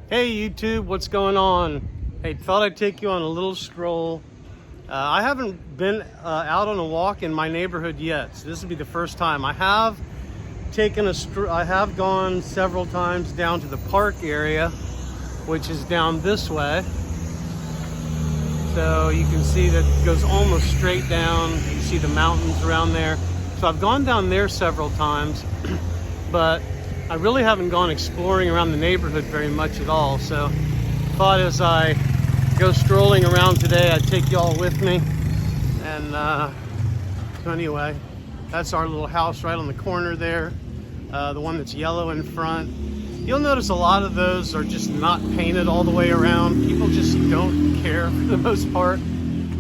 Hey YouTube, what's going on? Hey, thought I'd take you on a little stroll. I haven't been out on a walk in my neighborhood yet, so this will be the first time. I have gone several times down to the park area, which is down this way. So you can see that it goes almost straight down. You can see the mountains around there. So I've gone down there several times, but I really haven't gone exploring around the neighborhood very much at all. So thought as I go strolling around today, I'd take y'all with me. And so anyway, that's our little house right on the corner there. The one that's yellow in front. You'll notice a lot of those are just not painted all the way around. People just don't care for the most part.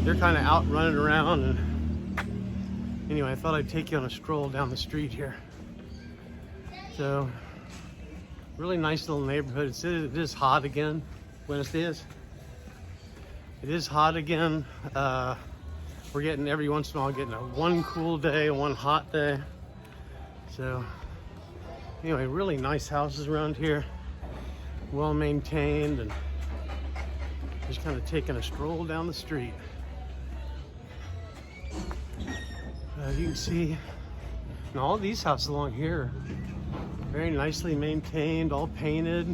They're kind of out running around. And anyway, I thought I'd take you on a stroll down the street here. So, really nice little neighborhood. It is hot again. Buenos dias. It is hot again. We're getting every once in a while getting one cool day, one hot day. So, anyway, really nice houses around here. Well maintained, and just kind of taking a stroll down the street. You can see, and all these houses along here, very nicely maintained, all painted.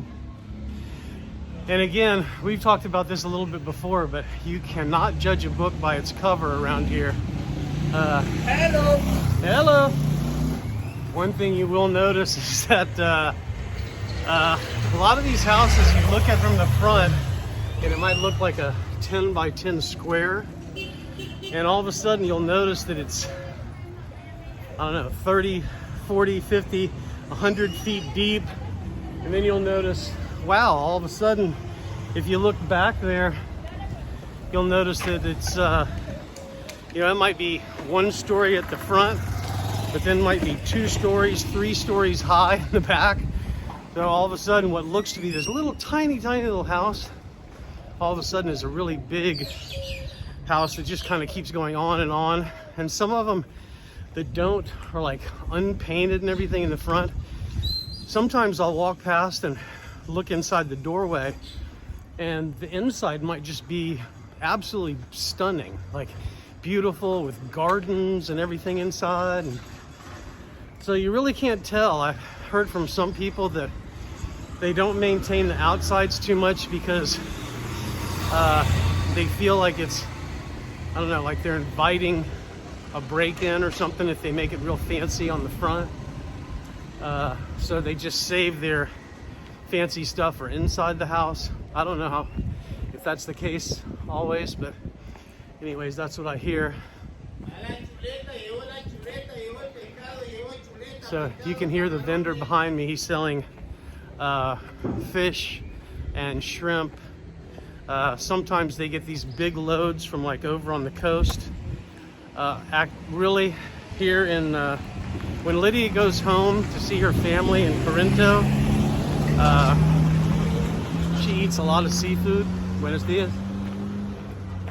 And again, we've talked about this a little bit before, but you cannot judge a book by its cover around here. Hello. Hello. One thing you will notice is that a lot of these houses, you look at from the front, and it might look like a 10 by 10 square. And all of a sudden, you'll notice that it's, I don't know, 30, 40, 50, 100 feet deep. And then you'll notice, wow, all of a sudden, if you look back there, you'll notice that it's, it might be one story at the front, but then might be 2 stories, 3 stories high in the back. So all of a sudden, what looks to be this little tiny little house, all of a sudden is a really big house that just kind of keeps going on and on. And some of them that don't are like unpainted and everything in the front. Sometimes I'll walk past and look inside the doorway, and the inside might just be absolutely stunning, like beautiful with gardens and everything inside. And so you really can't tell. I've heard from some people that they don't maintain the outsides too much because they feel like it's, I don't know, like they're inviting a break-in or something if they make it real fancy on the front. So they just save their fancy stuff for inside the house. I don't know if that's the case always, but anyways, that's what I hear. So you can hear the vendor behind me. He's selling fish and shrimp. Sometimes they get these big loads from like over on the coast. Really here in when Lydia goes home to see her family in Corinto, she eats a lot of seafood. Buenos dias.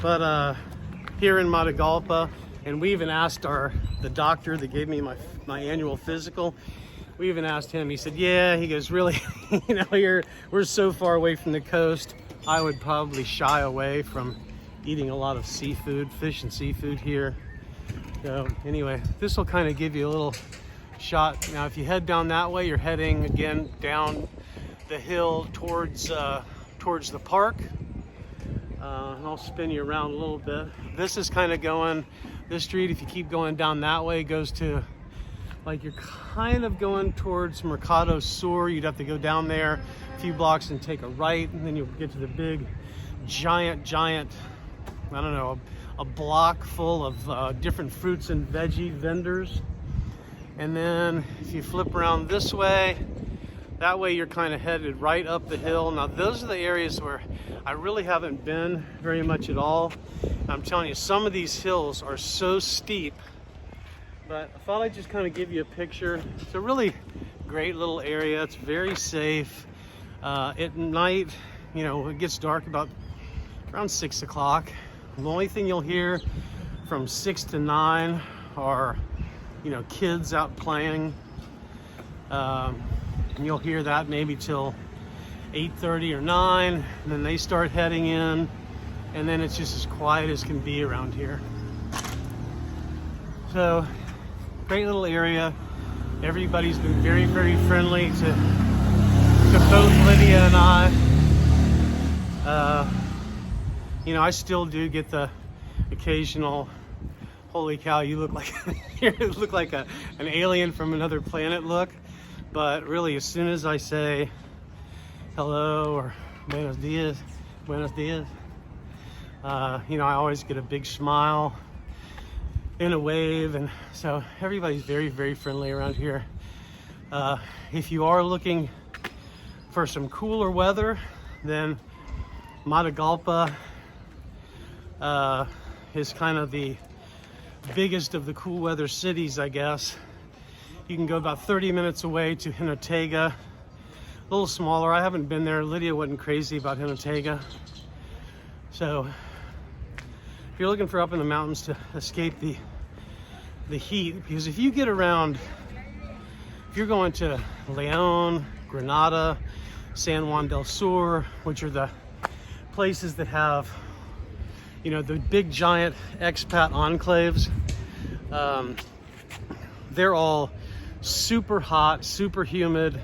But here in Matagalpa, and we even asked the doctor that gave me my annual physical, we even asked him. He said, yeah, he goes, really, here we're so far away from the coast, I would probably shy away from eating a lot of seafood, fish and seafood here. So anyway, this will kind of give you a little shot. Now, if you head down that way, you're heading again down the hill towards the park. And I'll spin you around a little bit. This is kind of going, this street, if you keep going down that way, goes to, like, you're kind of going towards Mercado Sur. You'd have to go down there a few blocks and take a right, and then you'll get to the big, giant, I don't know, a block full of different fruits and veggie vendors. And then if you flip around this way, that way you're kind of headed right up the hill. Now those are the areas where I really haven't been very much at all. I'm telling you, some of these hills are so steep, but I thought I'd just kind of give you a picture. It's a really great little area. It's very safe. At night, it gets dark about around 6 o'clock. The only thing you'll hear from 6 to 9 are, kids out playing. And you'll hear that maybe till 8:30 or 9, and then they start heading in, and then it's just as quiet as can be around here. So, great little area. Everybody's been very, very friendly to both Lydia and I. You know, I still do get the occasional, holy cow, you look like you look like an alien from another planet look. But really, as soon as I say hello or buenos dias, you know, I always get a big smile and a wave, and so everybody's very, very friendly around here. If you are looking for some cooler weather, then Matagalpa is kind of the biggest of the cool weather cities, I guess. You can go about 30 minutes away to Nicaragua, a little smaller. I haven't been there. Lydia wasn't crazy about Nicaragua. So if you're looking for up in the mountains to escape the heat, because if you get around, if you're going to León, Granada, San Juan del Sur, which are the places that have, you know, the big giant expat enclaves, they're all super hot, super humid,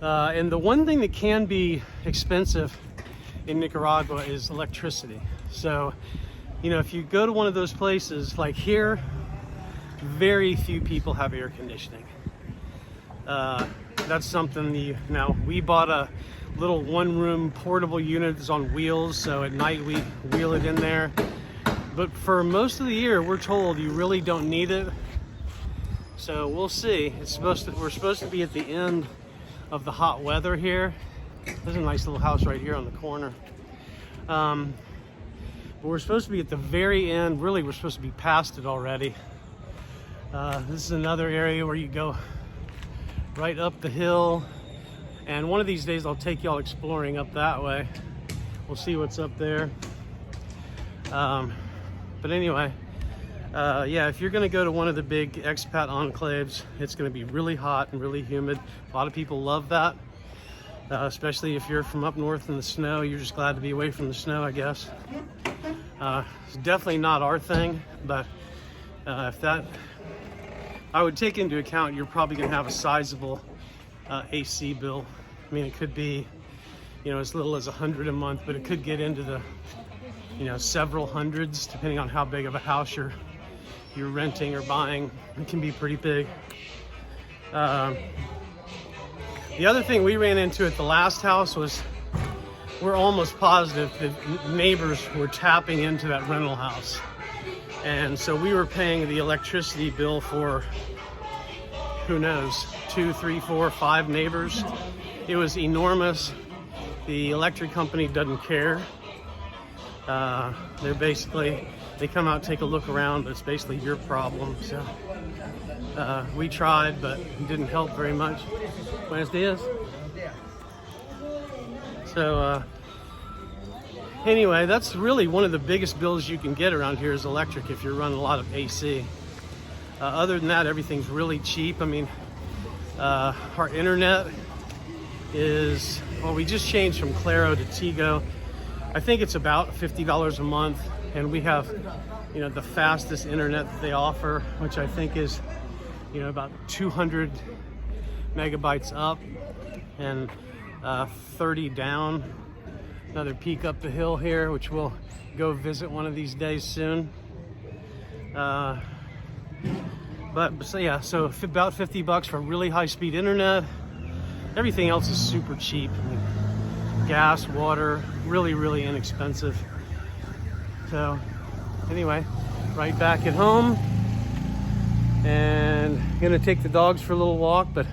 and the one thing that can be expensive in Nicaragua is electricity. So, you know, if you go to one of those places like here, very few people have air conditioning. That's something now we bought a little one-room portable unit that's on wheels, so at night we wheel it in there. But for most of the year, we're told you really don't need it. So we'll see. We're supposed to be at the end of the hot weather here. There's a nice little house right here on the corner. But we're supposed to be at the very end. Really, we're supposed to be past it already. This is another area where you go right up the hill. And one of these days I'll take y'all exploring up that way. We'll see what's up there. But anyway, yeah, if you're gonna go to one of the big expat enclaves, it's gonna be really hot and really humid. A lot of people love that, especially if you're from up north in the snow. You're just glad to be away from the snow, I guess. It's definitely not our thing, but I would take into account you're probably gonna have a sizable AC bill. I mean, it could be, you know, as little as $100 a month, but it could get into the, you know, several hundreds, depending on how big of a house you're renting or buying. It can be pretty big. The other thing we ran into at the last house was we're almost positive that neighbors were tapping into that rental house. And so we were paying the electricity bill for, who knows, 2, 3, 4, 5 neighbors. It was enormous. The electric company doesn't care. They come out, take a look around, but it's basically your problem. So we tried, but it didn't help very much. Buenos dias. So anyway, that's really one of the biggest bills you can get around here is electric if you're running a lot of AC. Other than that, everything's really cheap. I mean, our internet is, well, we just changed from Claro to Tigo. I think it's about $50 a month, and we have, you know, the fastest internet that they offer, which I think is, you know, about 200 megabytes up and 30 down. Another peak up the hill here, which we'll go visit one of these days soon. But so yeah, so about $50 for really high-speed internet. Everything else is super cheap. I mean, gas, water, really, really inexpensive. So anyway, right back at home, and gonna take the dogs for a little walk. But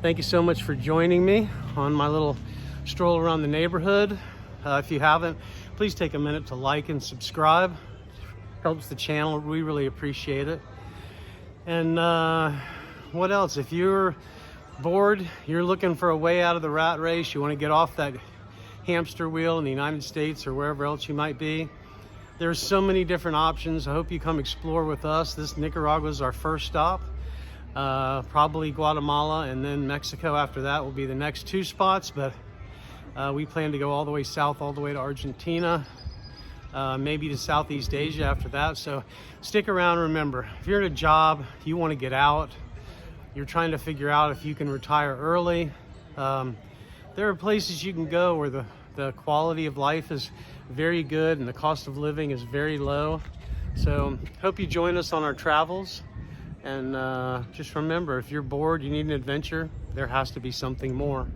thank you so much for joining me on my little stroll around the neighborhood. If you haven't, please take a minute to like and subscribe. Helps the channel. We really appreciate it. And what else? If you're bored, you're looking for a way out of the rat race, you want to get off that hamster wheel in the United States or wherever else you might be, there's so many different options. I hope you come explore with us. This Nicaragua is our first stop. Probably Guatemala, and then Mexico after that will be the next 2 spots. But We plan to go all the way south, all the way to Argentina, maybe to Southeast Asia after that. So stick around. Remember, if you're in a job, you want to get out, you're trying to figure out if you can retire early, there are places you can go where the quality of life is very good and the cost of living is very low. So hope you join us on our travels. And just remember, if you're bored, you need an adventure, there has to be something more.